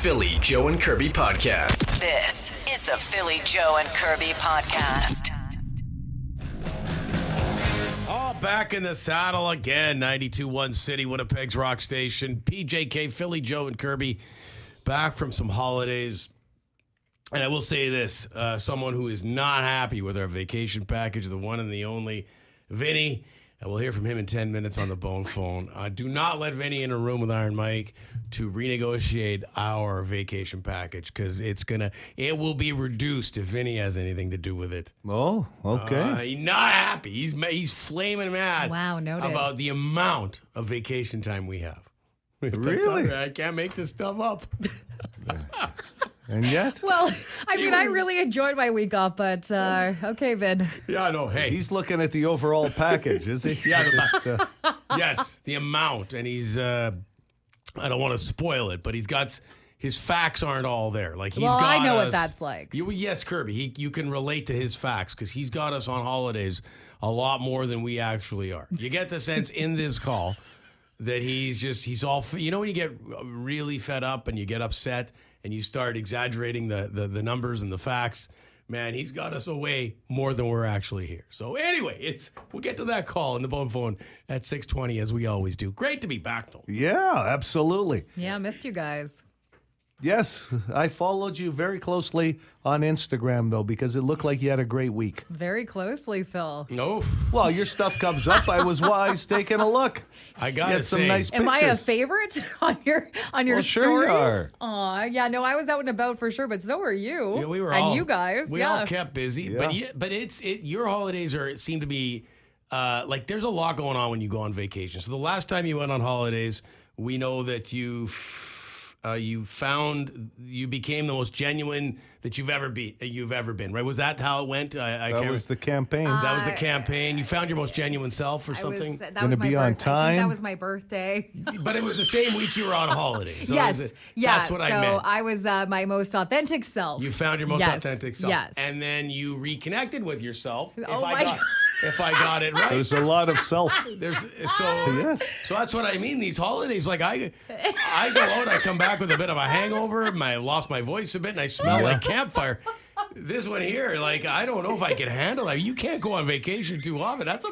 Philly Joe and Kirby podcast. This is the Philly Joe and Kirby podcast. All back in the saddle again. 92.1 City, Winnipeg's rock station. PJK, Philly Joe and Kirby, back from some holidays. And I will say this, someone who is not happy with our vacation package, the one and the only Vinny. And we'll hear from him in 10 minutes on the bone phone. Do not let Vinny in a room with Iron Mike to renegotiate our vacation package because it will be reduced if Vinny has anything to do with it. Oh, okay. He's not happy. He's flaming mad. Wow, noted. About the amount of vacation time we have. Really? I can't make this stuff up. And yet? Well, I mean, I really enjoyed my week off, but okay, Vin. Yeah, no, hey. He's looking at the overall package, is he? Yeah, yes, the amount. And he's, I don't want to spoil it, but his facts aren't all there. Like he's got I know us, what that's like. Yes, Kirby, you can relate to his facts because he's got us on holidays a lot more than we actually are. You get the sense in this call that he's all, when you get really fed up and you get upset and you start exaggerating the numbers and the facts, man, he's got us away more than we're actually here. So anyway, we'll get to that call in the bone phone at 6:20 as we always do. Great to be back, though. Yeah, absolutely. Yeah, missed you guys. Yes, I followed you very closely on Instagram, though, because it looked like you had a great week. Very closely, Phil. No. Well, your stuff comes up. I was wise taking a look. I got to some say. nice Am pictures. I a favorite on your Well, stories? sure you are. Aw, yeah, no, I was out and about for sure, but so were you. Yeah, we were and all, you guys. We yeah. all kept busy, Yeah. but your holidays seem to be like there's a lot going on when you go on vacation. So the last time you went on holidays, we know that you became the most genuine that you've ever been, right? Was that how it went? That was the campaign. That was the campaign. You found your most genuine self or something? Gonna be on time? That was my birthday. But it was the same week you were on holiday. So Yes. that's what I meant. So I was my most authentic self. You found your most Yes. authentic self. Yes. And then you reconnected with yourself. Oh my God. If I got it right. There's a lot of self. So that's what I mean. These holidays, like I go out, I come back with a bit of a hangover. I lost my voice a bit, and I smell like campfire. This one here, like I don't know if I can handle it. You can't go on vacation too often. That's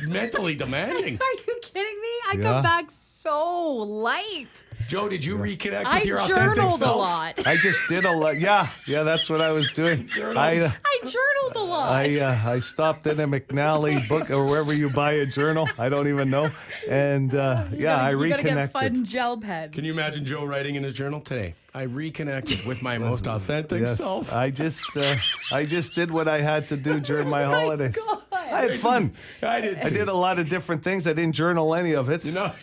mentally demanding. Are you kidding me? I come back so light. Joe, did you reconnect with your I authentic journaled self? a lot. I just did a lot. Yeah, that's what I was doing. I journaled a lot. I stopped in a McNally book or wherever you buy a journal. I don't even know. And I you gotta reconnected. get fun gel pens. Can you imagine Joe writing in his journal today? I reconnected with my most authentic self. I just did what I had to do during my holidays. God. I had fun. I did too. I did a lot of different things. I didn't journal any of it. What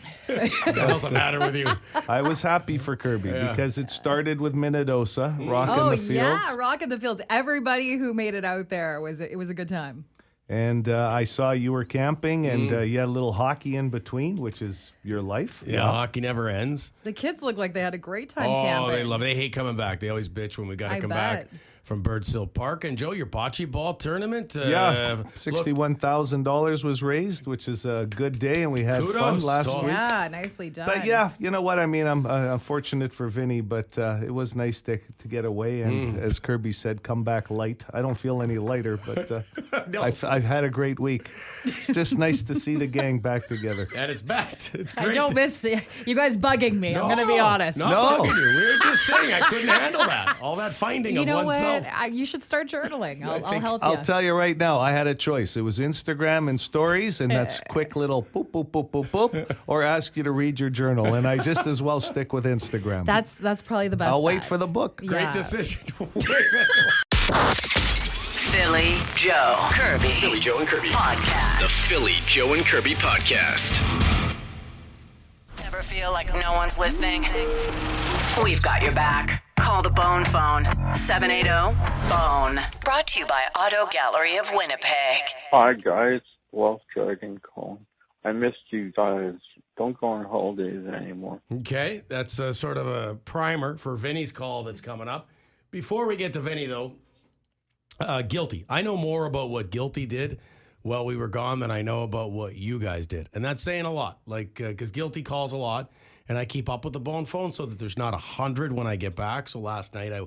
doesn't matter with you? I was happy for Kirby because it started with Minnedosa, rocking the fields. Yeah, rocking the fields. Everybody who made it out there it was a good time. And I saw you were camping, and you had a little hockey in between, which is your life. Yeah, hockey never ends. The kids look like they had a great time Oh, camping. they love it. They hate coming back. They always bitch when we got to come back from Birds Hill Park. And Joe, your bocce ball tournament. $61,000 was raised, which is a good day, and we had Kudos, fun last Tom. week. Yeah, nicely done. But yeah, you know what I mean. I'm fortunate for Vinny, but it was nice to get away and, as Kirby said, come back light. I don't feel any lighter, but No. I've had a great week. It's just nice to see the gang back together. And it's back. It's great. I don't miss you guys bugging me. I'm going to be honest. Not bugging you. We were just saying I couldn't handle that. All that finding You of know oneself. what? You should start journaling. I'll help you. I'll tell you right now, I had a choice. It was Instagram and stories, and that's quick little boop, boop, boop, boop, boop, or ask you to read your journal. And I just as well stick with Instagram. That's probably the best. I'll wait bet. for the book. Great Yeah. decision. Wait a minute. Philly Joe Kirby. Philly Joe and Kirby Podcast. The Philly Joe and Kirby podcast. Ever feel like no one's listening? We've got your back. Call the Bone phone, 780-BONE. Brought to you by Auto Gallery of Winnipeg. Hi guys, Wolf Dragon calling. I missed you guys. Don't go on holidays anymore. Okay, that's sort of a primer for Vinny's call that's coming up. Before we get to Vinny, though, Guilty. I know more about what Guilty did while we were gone than I know about what you guys did. And that's saying a lot, like, because Guilty calls a lot. and I keep up with the bone phone so that there's not 100 when I get back. So last night I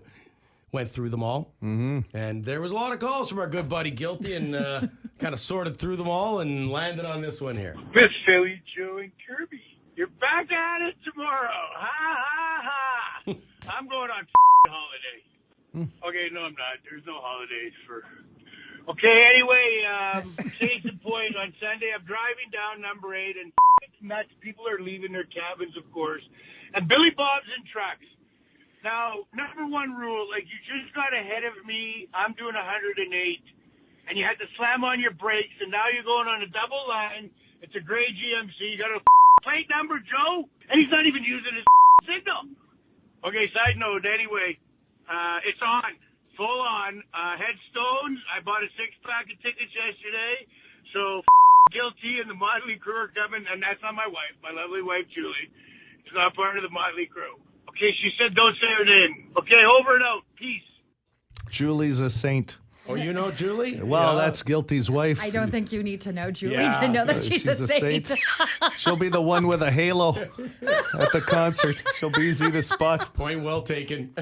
went through them all, and there was a lot of calls from our good buddy Guilty, and kind of sorted through them all and landed on this one here. Miss Philly, Joe, and Kirby. You're back at it tomorrow. Ha, ha, ha. I'm going on holiday. Okay, no, I'm not. There's no holidays for... Okay, anyway, case in point, on Sunday, I'm driving down number 8, and it's nuts. People are leaving their cabins, of course. And Billy Bob's in trucks. Now, number one rule, like, you just got ahead of me. I'm doing 108, and you had to slam on your brakes, and now you're going on a double line. It's a gray GMC. You got a plate number, Joe, and he's not even using his signal. Okay, side note, anyway, it's on. Full on. Headstones. I bought a 6-pack of tickets yesterday, so Guilty and the Motley Crew are coming, and that's not my wife, my lovely wife, Julie. It's not part of the Motley Crew. Okay, she said don't say her name. Okay, over and out. Peace. Julie's a saint. Oh, you know Julie? Well, that's Guilty's wife. I don't think you need to know Julie Yeah. to know that she's a saint. She'll be the one with a halo at the concert. She'll be easy to spot. Point well taken.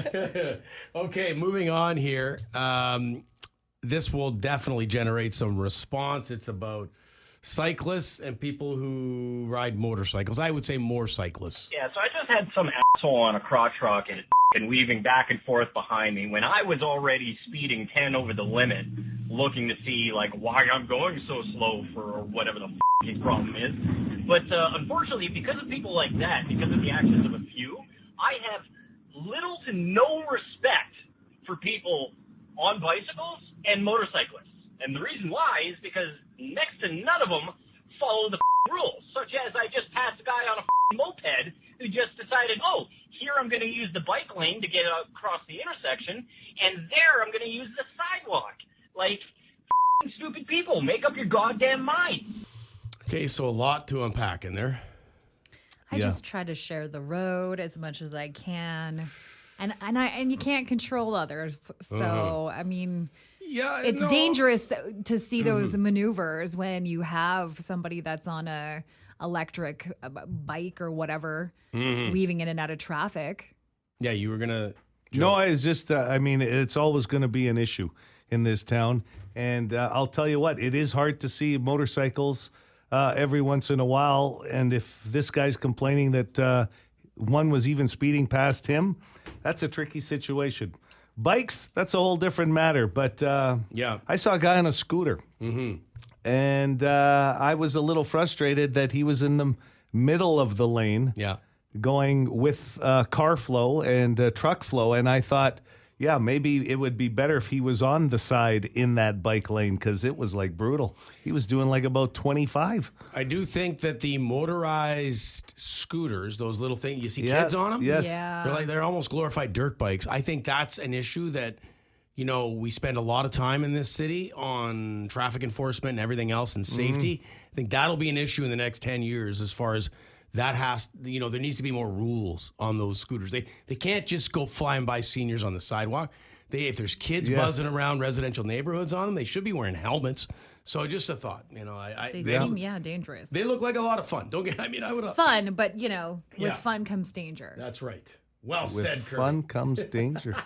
Okay, moving on here. This will definitely generate some response. It's about cyclists and people who ride motorcycles. I would say more cyclists. Yeah, so I just had some asshole on a crotch rocket and weaving back and forth behind me when I was already speeding 10 over the limit, looking to see, like, why I'm going so slow for whatever the his problem is. But unfortunately, because of people like that, because of the actions of a few, I have little to no respect for people on bicycles and motorcyclists. And the reason why is because next to none of them follow the rules, such as I just passed a guy on a moped who just decided, oh, here I'm going to use the bike lane to get across the intersection, and there I'm going to use the sidewalk. Like, stupid people, make up your goddamn mind. Okay, so a lot to unpack in there. I just try to share the road as much as I can. And you can't control others. So, I mean, it's dangerous to see those maneuvers when you have somebody that's on a electric bike or whatever weaving in and out of traffic. Yeah, you were going to... No, it's just, I mean, it's always going to be an issue in this town. And I'll tell you what, it is hard to see motorcycles every once in a while. And if this guy's complaining that one was even speeding past him, that's a tricky situation. Bikes, that's a whole different matter. But I saw a guy on a scooter. And I was a little frustrated that he was in the middle of the lane going with car flow and truck flow. And I thought, yeah, maybe it would be better if he was on the side in that bike lane because it was like brutal. He was doing like about 25. I do think that the motorized scooters, those little things, you see kids on them? Yes. Yeah. They're almost glorified dirt bikes. I think that's an issue that, you know, we spend a lot of time in this city on traffic enforcement and everything else and safety. I think that'll be an issue in the next 10 years as far as that has, you know, there needs to be more rules on those scooters. They can't just go flying by seniors on the sidewalk. If there's kids buzzing around residential neighborhoods on them, they should be wearing helmets. So just a thought, you know, They seem, dangerous. They look like a lot of fun. I would fun, but you know, with fun comes danger. That's right. Well With said, Kirby. fun comes danger.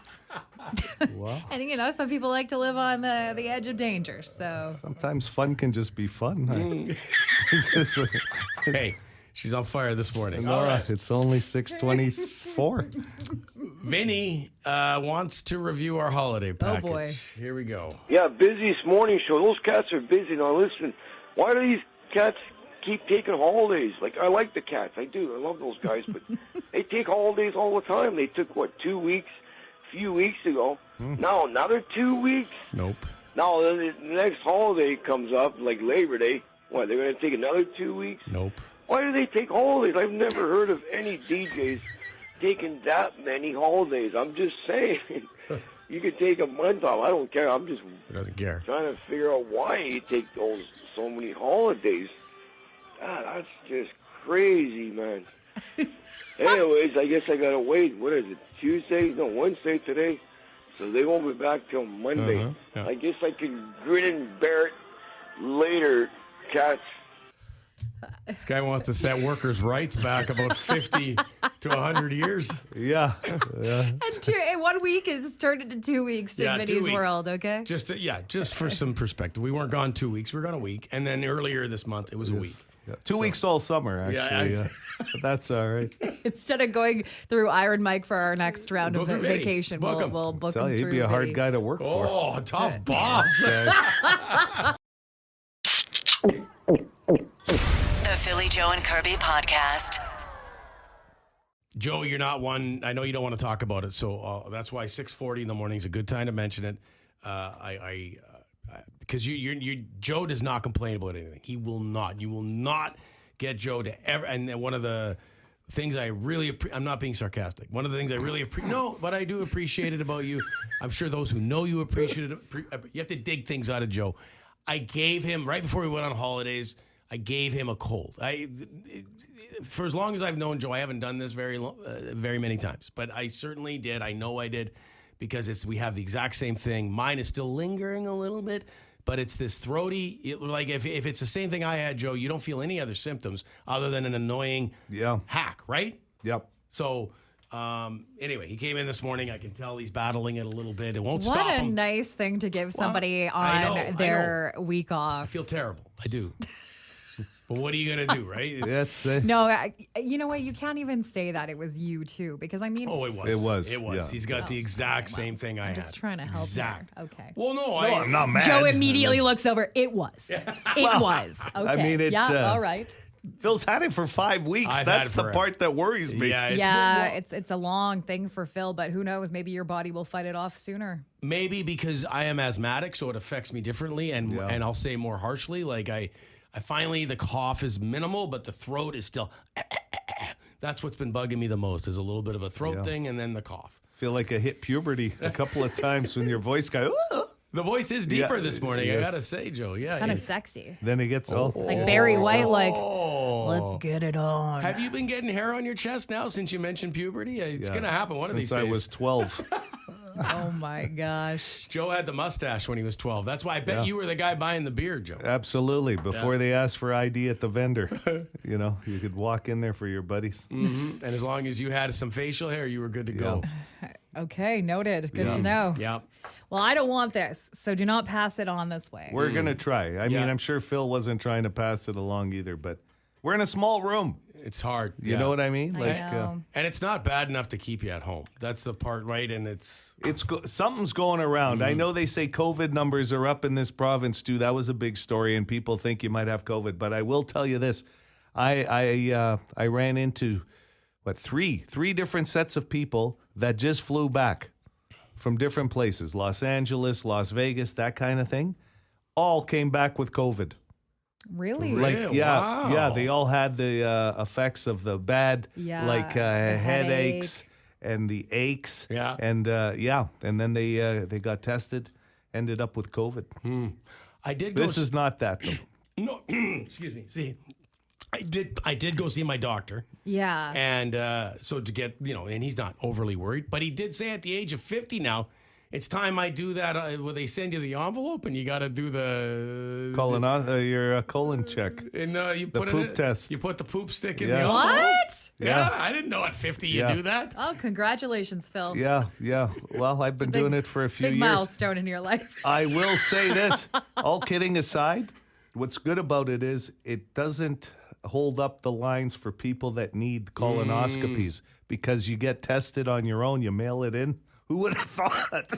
Wow. And you know, some people like to live on the edge of danger. So Sometimes fun can just be fun. Hey, she's on fire this morning. Nora, it's only 6:24. Vinny wants to review our holiday package. Oh, boy. Here we go. Yeah, busiest morning show. Those cats are busy. Now, listen, why do these cats keep taking holidays? Like, I like the cats. I do. I love those guys. But they take holidays all the time. They took, 2 weeks a few weeks ago. Now, another 2 weeks. Nope. Now, the next holiday comes up, like Labor Day. What, they're going to take another 2 weeks? Nope. Why do they take holidays? I've never heard of any DJs taking that many holidays. I'm just saying. You could take a month off. I don't care. I'm just He doesn't care. trying to figure out why you take so many holidays. God, that's just crazy, man. Anyways, I guess I gotta wait. What is it? Tuesday? No, Wednesday today. So they won't be back till Monday. Yeah. I guess I can grin and bear it later, cats. This guy wants to set workers' rights back about 50 to 100 years. Yeah. And 1 week is turned into 2 weeks in 2 Vinny's weeks. world, okay? Just for some perspective. We weren't gone 2 weeks. We were gone a week. And then earlier this month, it was a week. Yeah. 2 weeks all summer, actually. But that's all right. Instead of going through Iron Mike for our next round of Vinny. vacation, Book him. we'll book Tell him you, through he'd be a hard Vinny. guy to work for. Oh, tough boss. The Philly Joe and Kirby podcast. Joe, you're not one. I know you don't want to talk about it, so that's why 6:40 in the morning is a good time to mention it. Because Joe does not complain about anything. He will not. You will not get Joe to ever. And one of the things I really I'm not being sarcastic. One of the things I really but I do appreciate it about you. I'm sure those who know you appreciate it. You have to dig things out of Joe. I gave him right before we went on holidays. I gave him a cold. For as long as I've known Joe, I haven't done this very many times, but I certainly did. I know I did because we have the exact same thing. Mine is still lingering a little bit, but it's this throaty. Like if it's the same thing I had, Joe, you don't feel any other symptoms other than an annoying hack, right? Yep. So anyway, he came in this morning. I can tell he's battling it a little bit. It won't stop him. What a nice thing to give somebody on their week off. I feel terrible. I do. But what are you going to do, right? That's it. No, you know what? You can't even say that it was you, too, because I mean... Oh, it was. It was. Yeah. He's got the exact same thing I had. I'm just trying to help you. Okay. Well, no, I'm not mad. Joe immediately looks over. It was. It was. Okay. I mean, all right. Phil's had it for 5 weeks. That's the part that worries me. It's a long thing for Phil, but who knows? Maybe your body will fight it off sooner. Maybe because I am asthmatic, so it affects me differently, and I'll say more harshly. Like I finally, the cough is minimal, but the throat is still. That's what's been bugging me the most is a little bit of a throat thing, and then the cough. Feel like I hit puberty a couple of times when your voice got. The voice is deeper this morning. Yes. I gotta say, Joe. Yeah, kind of sexy. Then it gets like Barry White. Like, let's get it on. Have you been getting hair on your chest now since you mentioned puberty? It's gonna happen one of these days. Since I was 12. Oh my gosh. Joe had the mustache when he was 12. That's why I bet you were the guy buying the beard, Joe. Absolutely. Before they asked for ID at the vendor, you could walk in there for your buddies. Mm-hmm. And as long as you had some facial hair, you were good to go. Okay, noted. Good to know. Yeah. Well, I don't want this, so do not pass it on this way. We're going to try. I mean, I'm sure Phil wasn't trying to pass it along either, but we're in a small room. It's hard. You know what I mean? I know. And it's not bad enough to keep you at home. That's the part, right? And something's going around. I know they say COVID numbers are up in this province too. That was a big story, and people think you might have COVID. But I will tell you this: I ran into three different sets of people that just flew back from different places, Los Angeles, Las Vegas, that kind of thing. All came back with COVID. Really? Wow. They all had the effects of the bad, headaches and the aches. Yeah. And then they got tested, ended up with COVID. I did. This is not that though. No, excuse me. See, I did go see my doctor. Yeah. And so to get and he's not overly worried, but he did say at the age of 50 now. It's time I do that where they send you the envelope and you got to do the your colon check. And you the put poop test. You put the poop stick in Yes. the envelope. What? Yeah, I didn't know at 50 you do that. Oh, congratulations, Phil. Yeah. Well, I've been doing it for a few big years. Milestone in your life. I will say this, all kidding aside, what's good about it is it doesn't hold up the lines for people that need colonoscopies because you get tested on your own, you mail it in. Who would have thought?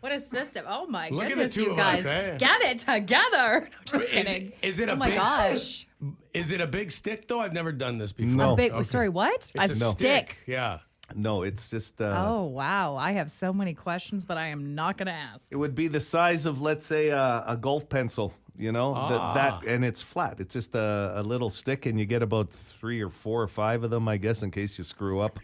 What a system. Oh, my Look goodness, at the two you of guys. us, eh? Get it together. Just kidding. Is it a oh, my big gosh. Is it a big stick, though? I've never done this before. No. Okay. Sorry, what? It's a stick. Yeah. No, it's just... oh, wow. I have so many questions, but I am not going to ask. It would be the size of, let's say, a golf pencil, and it's flat. It's just a little stick, and you get about 3 or 4 or 5 of them, I guess, in case you screw up.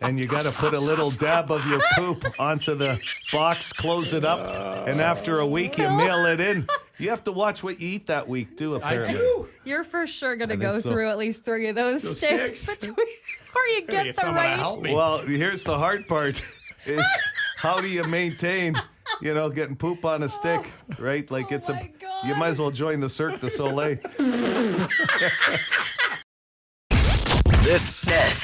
And you got to put a little dab of your poop onto the box, close it up, and after a week, you mail it in. You have to watch what you eat that week, too, apparently. I do. You're for sure going to go through at least 3 of those sticks before you get the right. Well, here's the hard part, is how do you maintain getting poop on a stick, right? Like it's my God. you might as well join the Cirque du Soleil. This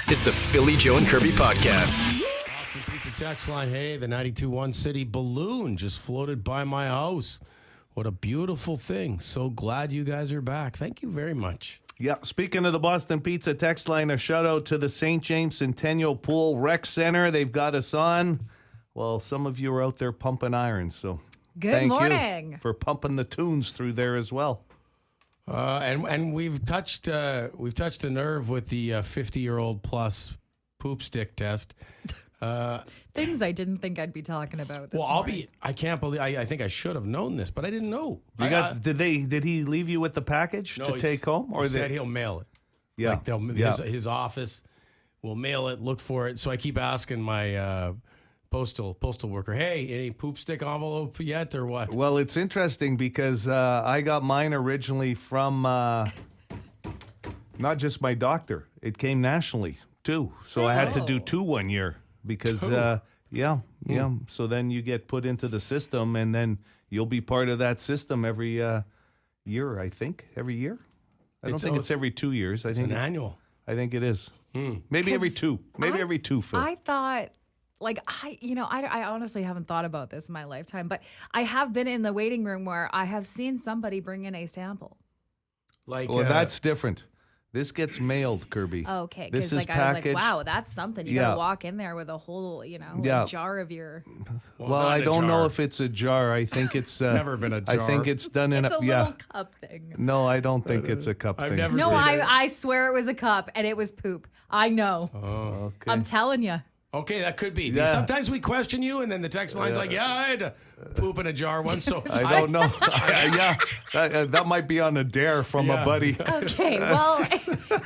is the Philly, Joe, and Kirby podcast. Austin Pizza text line. Hey, the 92.1 City balloon just floated by my house. What a beautiful thing. So glad you guys are back. Thank you very much. Yeah, speaking of the Boston Pizza text line, a shout out to the St. James Centennial Pool Rec Center. They've got us on. Well, some of you are out there pumping irons, so Good morning. you for pumping the tunes through there as well. And we've touched a nerve with the 50-year-old plus poop stick test. Things I didn't think I'd be talking about. This morning. I can't believe. I think I should have known this, but I didn't know. Did he leave you with the package to take home, or he said he'll mail it? Yeah, his office will mail it. Look for it. So I keep asking my postal worker, hey, any poop stick envelope yet, or what? Well, it's interesting because I got mine originally from not just my doctor. It came nationally too, so I had to do 2 1 year. Because, so then you get put into the system, and then you'll be part of that system every year, I think. Every year? I don't think it's every 2 years. I think it's annual. I think it is. Maybe every 2. Maybe every 2, Phil. I thought, I honestly haven't thought about this in my lifetime, but I have been in the waiting room where I have seen somebody bring in a sample. Well, that's different. This gets mailed, Kirby. Okay, this because is I was packaged. like, wow, that's something. You gotta walk in there with a whole, jar of your. Well, I don't know if it's a jar. I think it's never been a jar. I think it's done in a little cup thing. No, I don't think it's a cup thing. Never No, seen it. I swear it was a cup and it was poop. I know. Oh, okay. I'm telling you. Okay, that could be. Yeah. Sometimes we question you, and then the text line's like, I had to poop in a jar once. So I don't know. That might be on a dare from a buddy. Okay, well,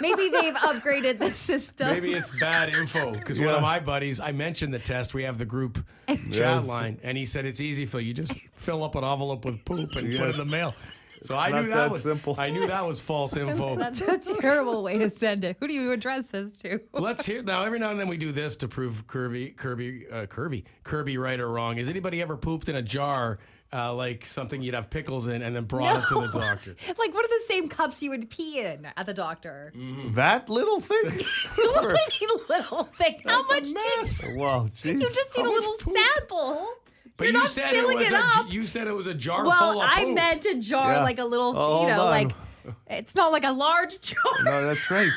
maybe they've upgraded the system. Maybe it's bad info, because one of my buddies, I mentioned the test. We have the group chat line, and he said it's easy, Phil. You just fill up an envelope with poop and put it in the mail. So I knew that was simple. I knew that was false info. That's a terrible way to send it. Who do you address this to? Let's hear now. Every now and then we do this to prove Kirby right or wrong. Has anybody ever pooped in a jar, like something you'd have pickles in, and then brought it to the doctor? Like one of the same cups you would pee in at the doctor. That little thing? What do you mean little thing? How much Wow, geez. You just need a little sample. But You're you not said filling it up. You said it was a jar full Well, of poop. I meant a jar, like a little, hold on. like it's not like a large jar. No, that's right.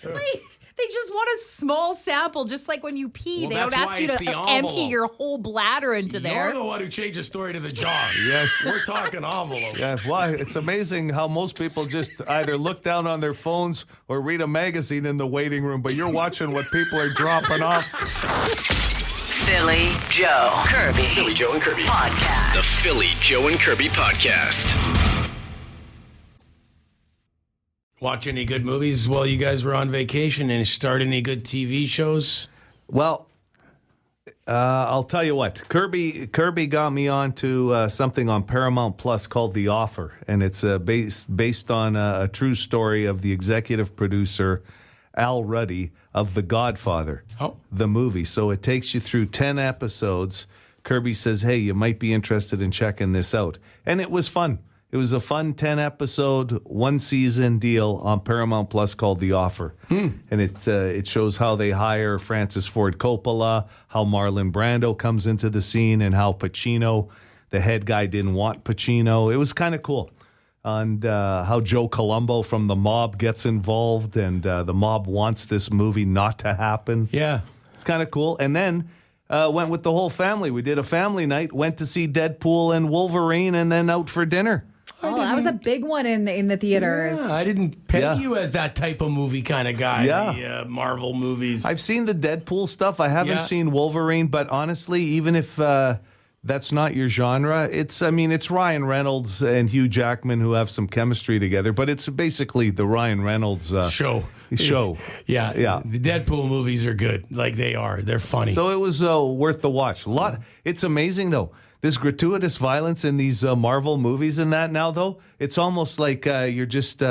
They just want a small sample, just like when you pee. Well, they don't that's ask why you it's to the empty envelope. your whole bladder into there. You're the one who changed the story to the jar. Yes. We're talking envelope. Yeah, why? It's amazing how most people just either look down on their phones or read a magazine in the waiting room, but you're watching what people are dropping off. Philly, Joe, Kirby. Philly, Joe, and Kirby. Podcast. The Philly, Joe, and Kirby podcast. Watch any good movies while you guys were on vacation, and start any good TV shows? Well, I'll tell you what. Kirby got me onto something on Paramount Plus called The Offer, and it's based on a true story of the executive producer Al Ruddy of The Godfather, the movie. So it takes you through 10 episodes. Kirby says, hey, you might be interested in checking this out. And it was fun. It was a fun 10-episode, one-season deal on Paramount Plus called The Offer. And it shows how they hire Francis Ford Coppola, how Marlon Brando comes into the scene, and how Pacino, the head guy, didn't want Pacino. It was kind of cool. And how Joe Colombo from the mob gets involved, and the mob wants this movie not to happen. Yeah. It's kind of cool. And then went with the whole family. We did a family night, went to see Deadpool and Wolverine, and then out for dinner. Oh, that was a big one in the theaters. Yeah, I didn't peg you as that type of movie kind of guy. Yeah. The Marvel movies. I've seen the Deadpool stuff. I haven't seen Wolverine, but honestly, even if that's not your genre, it's Ryan Reynolds and Hugh Jackman who have some chemistry together, but it's basically the Ryan Reynolds show. Yeah. The Deadpool movies are good. Like they are. They're funny. So it was worth the watch. It's amazing, though. This gratuitous violence in these Marvel movies and that now, though, it's almost like you're just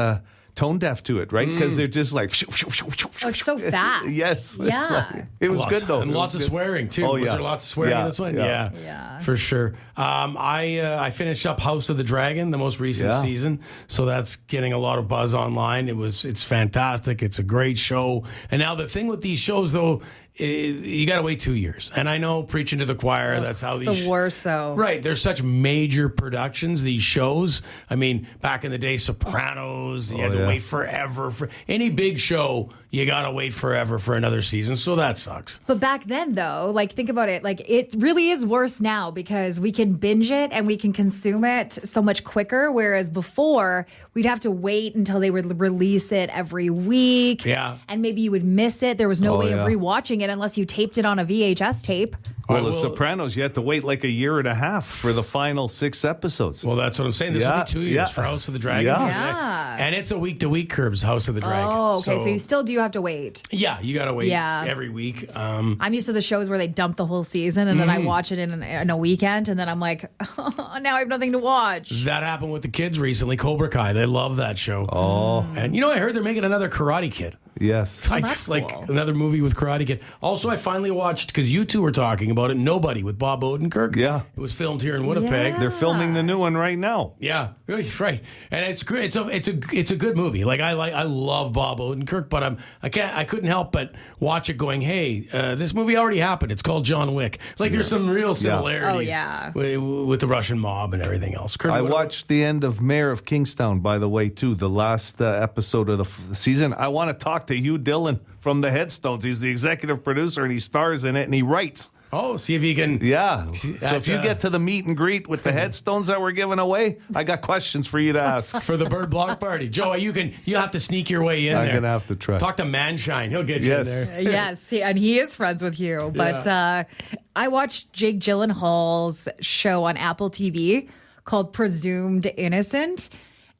tone deaf to it, right? Because they're just like, Oh, it's so fast. yes, Yeah. it's like, it was good though. And It lots was of good. swearing too. Oh, Was yeah. there lots of swearing in this one? Yeah. Yeah. For sure. I finished up House of the Dragon, the most recent Yeah. season, so that's getting a lot of buzz online. It's fantastic. It's a great show. And now the thing with these shows though, you got to wait 2 years. And I know, preaching to the choir, that's how these... The worst, though. Right. They're such major productions, these shows. I mean, back in the day, Sopranos, you had to wait forever. For any big show, you got to wait forever for another season. So that sucks. But back then, though, like, think about it. Like, it really is worse now because we can binge it and we can consume it so much quicker. Whereas before, we'd have to wait until they would release it every week. Yeah. And maybe you would miss it. There was no way of yeah. rewatching it unless you taped it on a VHS tape. Well, The Sopranos, you had to wait like a year and a half for the final 6 episodes. Well, that's what I'm saying. This will be 2 years for House of the Dragon. Yeah. And it's a week-to-week Curbs House of the Dragon. Oh, okay. So you still do have to wait. Yeah, you got to wait Yeah. every week. I'm used to the shows where they dump the whole season and then I watch it in a weekend and then I'm like, oh, now I have nothing to watch. That happened with the kids recently, Cobra Kai. They love that show. Oh. And I heard they're making another Karate Kid. Yes. that's Like cool. another movie with Karate Kid. Also, I finally watched, because you two were talking about it, Nobody with Bob Odenkirk. Yeah. It was filmed here in Winnipeg. Yeah. They're filming the new one right now. Yeah, right, and it's great. It's a good movie. I love Bob Odenkirk, but I couldn't help but watch it, going, hey, this movie already happened. It's called John Wick. Like there's some real similarities. Oh, yeah. With the Russian mob and everything else. Kirby, I watched the end of Mayor of Kingstown, by the way, too. The last episode of the season. I want to talk to Hugh Dillon from the Headstones. He's the executive producer and he stars in it and he writes. Oh, see if you can. Yeah. So if you get to the meet and greet with the headstones that we're giving away, I got questions for you to ask. For the Bird Block Party. Joe, you have to sneak your way in I'm there. going to have to try. Talk to Manshine. He'll get you in Yes. there. Yes, and he is friends with you. But I watched Jake Gyllenhaal's show on Apple TV called Presumed Innocent.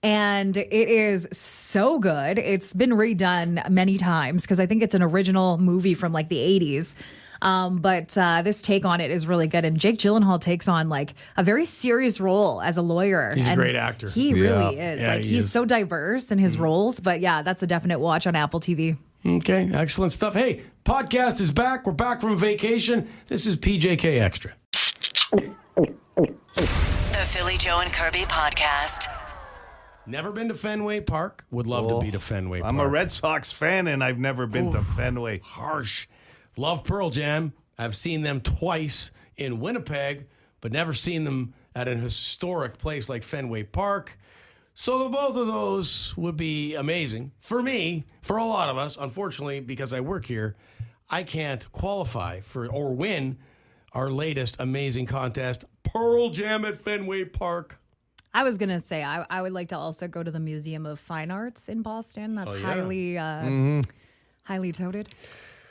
And it is so good. It's been redone many times because I think it's an original movie from like the 80s. But this take on it is really good. And Jake Gyllenhaal takes on like a very serious role as a lawyer. He's a And great actor. He really is. Yeah, like he he's is. so diverse in his roles. But yeah, that's a definite watch on Apple TV. Okay, excellent stuff. Hey, podcast is back. We're back from vacation. This is PJK Extra. The Philly Joe and Kirby podcast. Never been to Fenway Park. Would love to be to Fenway Park. I'm a Red Sox fan and I've never been to Fenway. Harsh. Love Pearl Jam. I've seen them twice in Winnipeg, but never seen them at an historic place like Fenway Park. So the both of those would be amazing. For me, for a lot of us, unfortunately, because I work here, I can't qualify for or win our latest amazing contest, Pearl Jam at Fenway Park. I was going to say, I would like to also go to the Museum of Fine Arts in Boston. That's highly touted.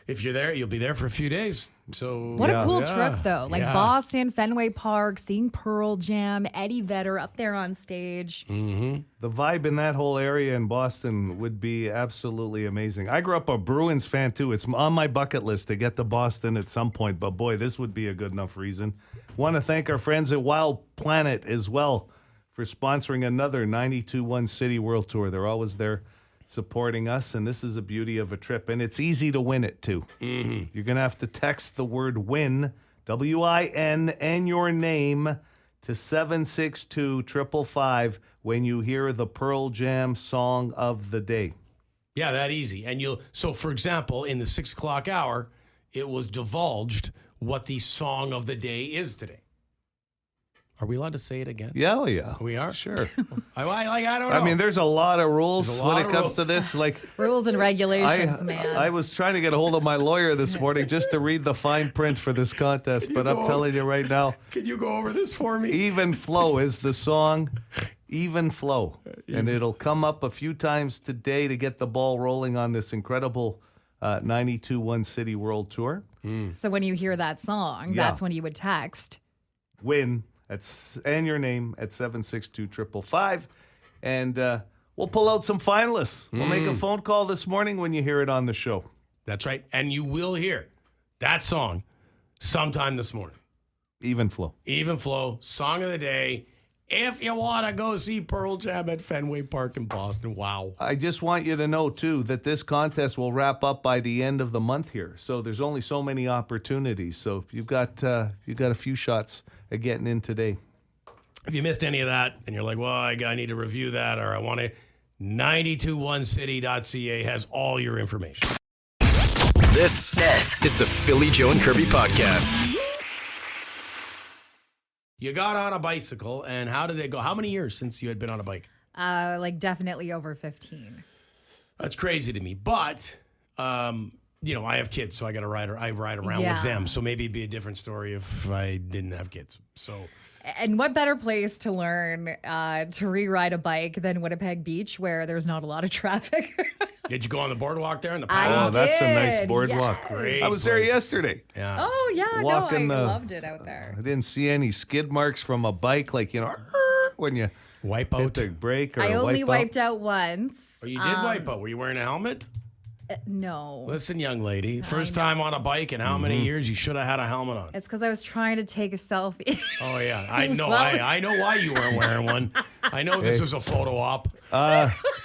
If you're there, you'll be there for a few days. So What a cool trip, though. Like Yeah. Boston, Fenway Park, seeing Pearl Jam, Eddie Vedder up there on stage. The vibe in that whole area in Boston would be absolutely amazing. I grew up a Bruins fan, too. It's on my bucket list to get to Boston at some point. But, boy, this would be a good enough reason. Want to thank our friends at Wild Planet as well for sponsoring another 92.1 City World Tour. They're always there supporting us, and this is a beauty of a trip. And it's easy to win it, too. You're going to have to text the word WIN, W-I-N, and your name to 762-555 when you hear the Pearl Jam song of the day. Yeah, that easy. And so for example, in the 6 o'clock hour, it was divulged what the song of the day is today. Are we allowed to say it again? Yeah, yeah. We are? Sure. I don't know. I mean, there's a lot of rules There's a lot when it of comes rules. to this. Like, Rules and regulations, man. I was trying to get a hold of my lawyer this morning just to read the fine print for this contest, but I'm telling you right now, Can you go over this for me? Even Flow is the song. Even Flow. And it'll come up a few times today to get the ball rolling on this incredible 92.1 City World Tour. So when you hear that song, Yeah. that's when you would text. Win. And your name at 762-555. And we'll pull out some finalists. We'll make a phone call this morning when you hear it on the show. That's right. And you will hear that song sometime this morning. Even Flow. Even Flow, song of the day. if you want to go see Pearl Jam at Fenway Park in Boston. Wow. I just want you to know, too, that this contest will wrap up by the end of the month here. So there's only so many opportunities. So you've got a few shots at getting in today. If you missed any of that and you're like, well, I need to review that or I want to, 921city.ca has all your information. This is the Philly, Joe, and Kirby podcast. You got on a bicycle, and how did it go? How many years since you had been on a bike? Definitely over 15. That's crazy to me. But, I have kids, so I got to ride around with them. So maybe it'd be a different story if I didn't have kids. So. And what better place to learn to re-ride a bike than Winnipeg Beach, where there's not a lot of traffic? Did you go on the boardwalk there in the I park? That's a nice did, boardwalk. yes. Great. I was there yesterday. Yeah. Oh, yeah. I loved it out there. I didn't see any skid marks from a bike, like, when you wipe hit out the brake or I only wipe wiped out once. Oh, you did wipe out. Were you wearing a helmet? No. Listen, young lady, first time on a bike in how many years? You should have had a helmet on. It's because I was trying to take a selfie. Oh, yeah. I know. I know why you weren't wearing one. I know this was a photo op.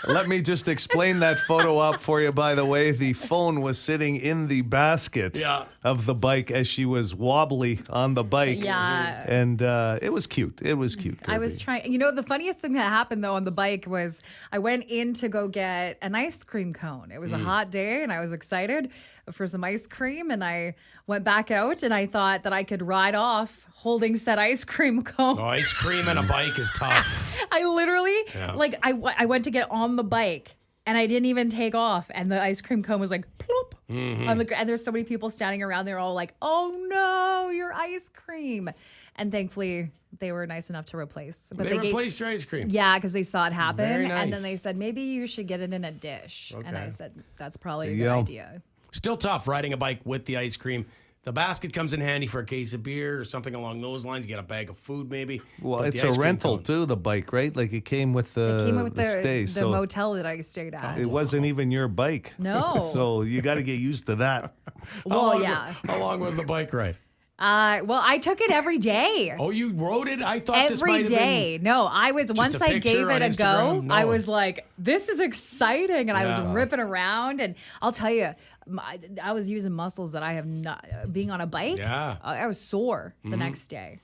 Let me just explain that photo op for you, by the way. The phone was sitting in the basket of the bike as she was wobbly on the bike. Yeah. And it was cute. It was cute, Kirby. I was trying. The funniest thing that happened, though, on the bike was I went in to go get an ice cream cone. It was a hot day, and I was excited for some ice cream. And I went back out, and I thought that I could ride off holding said ice cream cone. Oh, ice cream and a bike is tough. I literally, I went to get on the bike, and I didn't even take off. And the ice cream cone was like, plop, on the ground. And there's so many people standing around there all like, oh, no, your ice cream. And thankfully, they were nice enough to replace. But they replaced your ice cream? Yeah, because they saw it happen. Very nice. And then they said, maybe you should get it in a dish. Okay. And I said, that's probably a good idea. Still tough riding a bike with the ice cream. The basket comes in handy for a case of beer or something along those lines. You get a bag of food maybe. Well, But it's the a ice cream rental, cone- too, the bike, right? Like it came with the stay. The motel that I stayed at. It wasn't even your bike. No. So you got to get used to that. Well, yeah. How long was the bike ride? Well, I took it every day. Oh, you rode it? I thought this Every might have day. been No, I was, once a I gave picture it on a go, Instagram? No. I was like, this is exciting. And I was Yeah. ripping around. And I'll tell you, I was using muscles that I have not, being on a bike. Yeah. I was sore the next day.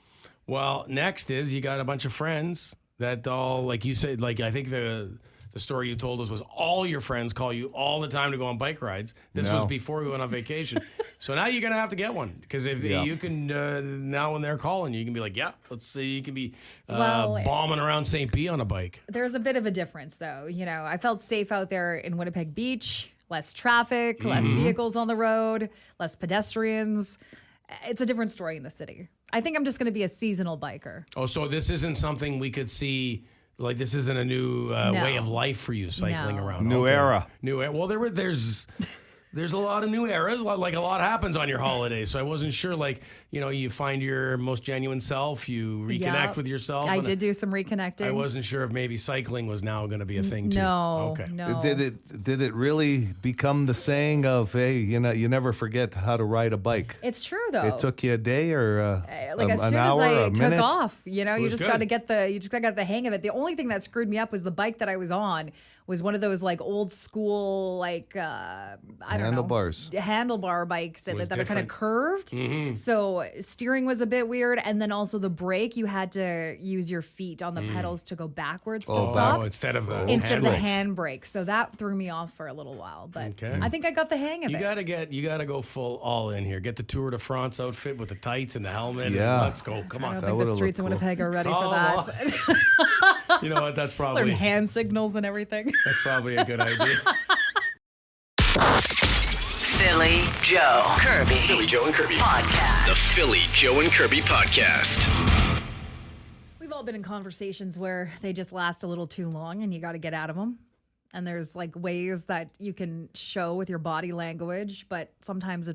Well, next is you got a bunch of friends that all, like you said, like I think the story you told us was all your friends call you all the time to go on bike rides. This was before we went on vacation. So now you're going to have to get one because if you can, now when they're calling you, can be like, yeah, let's see, you can be bombing around St. P on a bike. There's a bit of a difference, though. I felt safe out there in Winnipeg Beach. Less traffic, less vehicles on the road, less pedestrians. It's a different story in the city. I think I'm just going to be a seasonal biker. Oh, so this isn't something we could see. Like this isn't a new way of life for you cycling around. New era. New era. Well, there's a lot of new eras. Like a lot happens on your holidays. So I wasn't sure. Like you find your most genuine self. You reconnect with yourself. I did do some reconnecting. I wasn't sure if maybe cycling was now going to be a thing too. No. Okay. No. Did it really become the saying of, hey, you never forget how to ride a bike? It's true though. It took you a day or as an soon hour, as I a took minute? off, you just good. got to get the hang of it. The only thing that screwed me up was the bike that I was on was one of those like old school handlebar bikes that are kind of different. curved. So steering was a bit weird, and then also the brake, you had to use your feet on the pedals to go backwards to stop instead of the handbrake. So that threw me off for a little while, but I think I got the hang of it. You gotta go full all in here. Get the Tour de France outfit with the tights and the helmet. Yeah. And let's go. Come I on. don't think the streets of Winnipeg are ready for that. You know what? That's probably Learn hand signals and everything. That's probably a good idea. Philly, Joe, Kirby. Philly, Joe, and Kirby. Podcast. The Philly, Joe, and Kirby podcast. We've all been in conversations where they just last a little too long and you got to get out of them. And there's like ways that you can show with your body language, but sometimes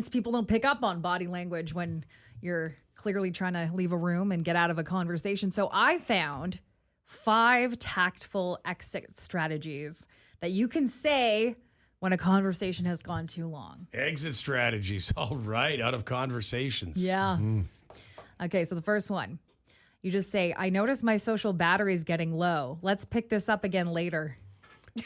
people don't pick up on body language when you're clearly trying to leave a room and get out of a conversation. So I found 5 tactful exit strategies that you can say when a conversation has gone too long. Exit strategies. All right. Out of conversations. Yeah. Okay, so the first one. You just say, I noticed my social battery's getting low. Let's pick this up again later.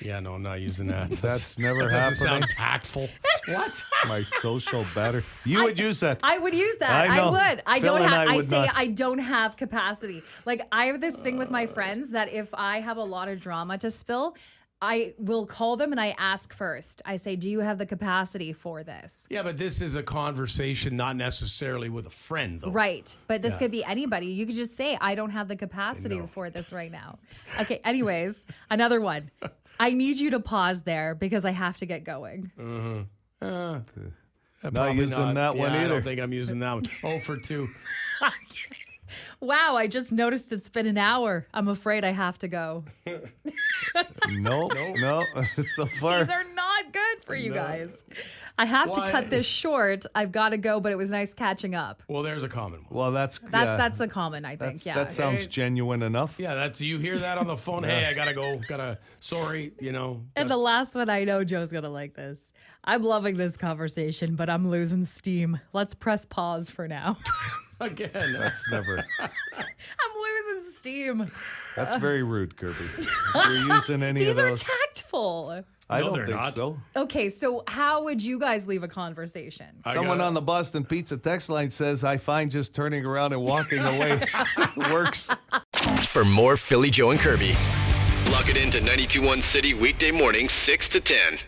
Yeah, no, I'm not using that. That's never that happening. doesn't sound tactful. What? My social battery. You would use that. I would use that. I know. I would. I Phil don't and have. I I would say not. I don't have capacity. Like I have this thing with my friends that if I have a lot of drama to spill, I will call them and I ask first. I say, "Do you have the capacity for this?" Yeah, but this is a conversation, not necessarily with a friend, though. Right. But this could be anybody. You could just say, I don't have the capacity for this right now. Okay. Anyways, another one. I need you to pause there because I have to get going. Not using that one I either. don't think I'm using that one. 0 for 2. Wow. I just noticed it's been an hour. I'm afraid I have to go. No. So far. These are not good for you guys. I have to cut this short. I've got to go, but it was nice catching up. Well, there's a common one. Well, That's a common, I think. That sounds genuine enough. Yeah, that's you hear that on the phone. Hey, I gotta go. Sorry, And the last one, I know Joe's gonna like this. I'm loving this conversation, but I'm losing steam. Let's press pause for now. Again, That's never. I'm losing steam. That's very rude, Kirby. If you're using any These of are those. tactful. I No, don't they're think not. so. Okay, so how would you guys leave a conversation? Someone on the Boston Pizza text line says, I find just turning around and walking away works. For more Philly, Joe, and Kirby, log it into 92.1 City weekday mornings 6 to 10.